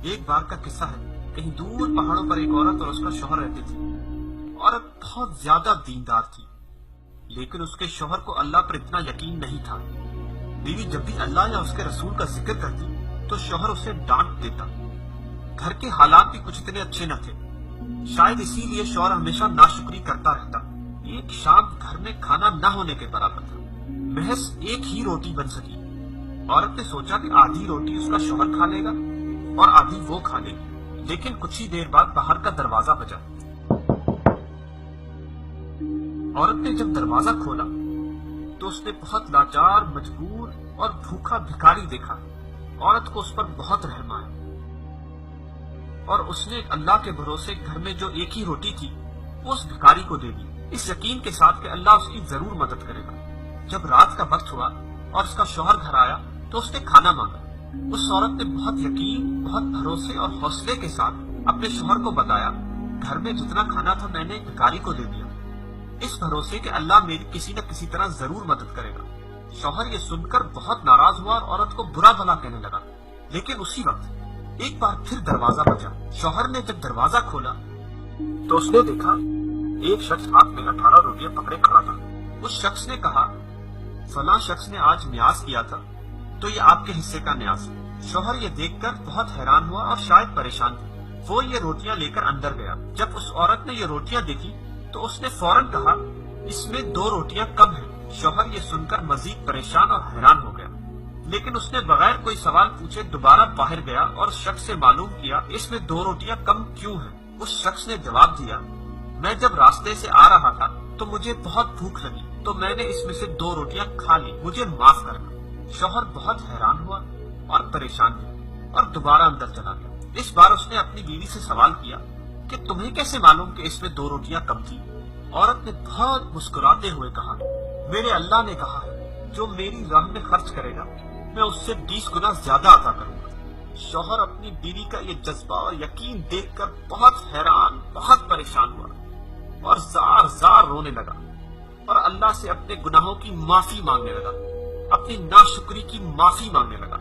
ایک بار کا قصہ ہے، کہیں دور پہاڑوں پر ایک عورت اور اس کا شوہر رہتے تھے۔ عورت بہت زیادہ دیندار تھی، لیکن اس کے شوہر کو اللہ پر اتنا یقین نہیں تھا۔ بیوی جب بھی اللہ یا اس کے رسول کا ذکر کرتی تو شوہر اسے ڈانٹ دیتا۔ گھر کے حالات بھی کچھ اتنے اچھے نہ تھے، شاید اسی لیے شوہر ہمیشہ ناشکری کرتا رہتا۔ ایک شام گھر میں کھانا نہ ہونے کے برابر تھا، محض ایک ہی روٹی بن سکی۔ عورت نے سوچا کہ آدھی روٹی اس کا شوہر کھا لے گا اور آدھی وہ کھا لے گی، لیکن کچھ ہی دیر بعد باہر کا دروازہ بجا۔ عورت نے جب دروازہ کھولا تو اس نے بہت لاچار، مجبور اور بھوکا بھکاری دیکھا۔ عورت کو اس پر بہت رحم آیا اور اس نے اللہ کے بھروسے گھر میں جو ایک ہی روٹی تھی وہ اس بھکاری کو دے دی، اس یقین کے ساتھ کہ اللہ اس کی ضرور مدد کرے گا۔ جب رات کا وقت ہوا اور اس کا شوہر گھر آیا تو اس نے کھانا مانگا۔ اس عورت نے بہت یقین، بہت بھروسے اور حوصلے کے ساتھ اپنے شوہر کو بتایا، گھر میں جتنا کھانا تھا میں نے ایک بھکاری کو دے دیا، اس بھروسے کہ اللہ میری کسی نہ کسی طرح ضرور مدد کرے گا۔ شوہر یہ سن کر بہت ناراض ہوا اور عورت کو برا بھلا کہنے لگا، لیکن اسی وقت ایک بار پھر دروازہ بجا۔ شوہر نے جب دروازہ کھولا تو اس نے دیکھا ایک شخص ہاتھ میں 18 روٹیاں پکڑے کھڑا تھا۔ اس شخص نے کہا، فلاں شخص نے آج نیاز کیا تھا تو یہ آپ کے حصے کا نیاز ہے۔ شوہر یہ دیکھ کر بہت حیران ہوا اور شاید پریشان تھا۔ وہ یہ روٹیاں لے کر اندر گیا۔ جب اس عورت نے یہ روٹیاں دیکھی تو اس نے فوراً کہا، اس میں 2 روٹیاں کم ہیں۔ شوہر یہ سن کر مزید پریشان اور حیران ہو گیا، لیکن اس نے بغیر کوئی سوال پوچھے دوبارہ باہر گیا اور شخص سے معلوم کیا اس میں 2 روٹیاں کم کیوں ہیں۔ اس شخص نے جواب دیا، میں جب راستے سے آ رہا تھا تو مجھے بہت بھوک لگی تو میں نے اس میں سے 2 روٹیاں کھا لی، مجھے معاف کرنا۔ شوہر بہت حیران ہوا اور پریشان ہوا اور دوبارہ اندر چلا گیا۔ اس بار اس نے اپنی بیوی سے سوال کیا کہ تمہیں کیسے معلوم کہ اس میں 2 روٹیاں کم تھی؟ عورت نے بہت مسکراتے ہوئے کہا، میرے اللہ نے کہا ہے جو میری راہ میں خرچ کرے گا میں اس سے 20 گنا زیادہ عطا کروں گا۔ شوہر اپنی بیوی کا یہ جذبہ اور یقین دیکھ کر بہت حیران، بہت پریشان ہوا اور زار زار رونے لگا اور اللہ سے اپنے گناہوں کی معافی مانگنے لگا، اپنی ناشکری کی معافی مانگنے لگا۔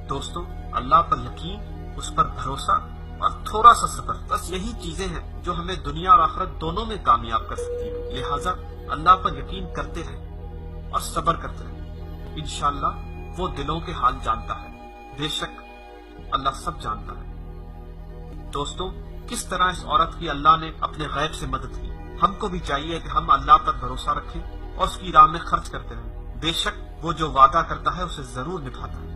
دوستو، اللہ پر یقین، اس پر بھروسہ اور تھوڑا سا صبر، بس یہی چیزیں ہیں جو ہمیں دنیا اور آخرت دونوں میں کامیاب کر سکتی ہیں۔ لہٰذا اللہ پر یقین کرتے رہیں اور صبر کرتے رہیں، انشاءاللہ وہ دلوں کے حال جانتا ہے، بے شک اللہ سب جانتا ہے۔ دوستو، کس طرح اس عورت کی اللہ نے اپنے غیب سے مدد کی، ہم کو بھی چاہیے کہ ہم اللہ پر بھروسہ رکھیں اور اس کی راہ میں خرچ کرتے رہیں، بے شک وہ جو وعدہ کرتا ہے اسے ضرور نبھاتا ہے۔